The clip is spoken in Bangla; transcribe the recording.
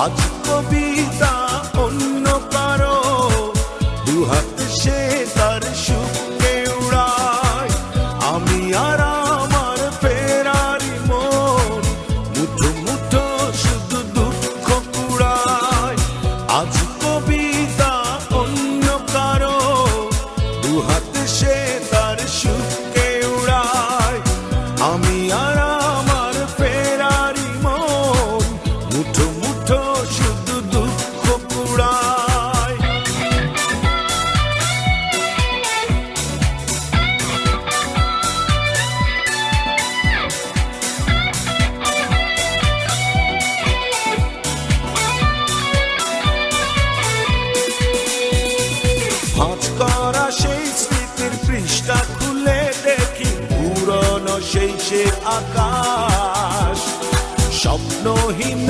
আজ কবিতা অন্য কারো দুহাত সে তার সুখকে উড়ায় আমি আর আমার ফেরারি মন মুঠো মুঠো শুধু দুঃখ কুড়ায় আজ কবিতা অন্য কারো দুহাত সে তার সুখকে উড়ায় আমি আর আমার ফেরারি মন মুঠো মুঠো শুধু দুঃখ কুড়ায় ভাঁজ করা সেই স্মৃতির পৃষ্ঠা খুলে দেখি পুরনো সেই সে আকাশ স্বপ্নহীন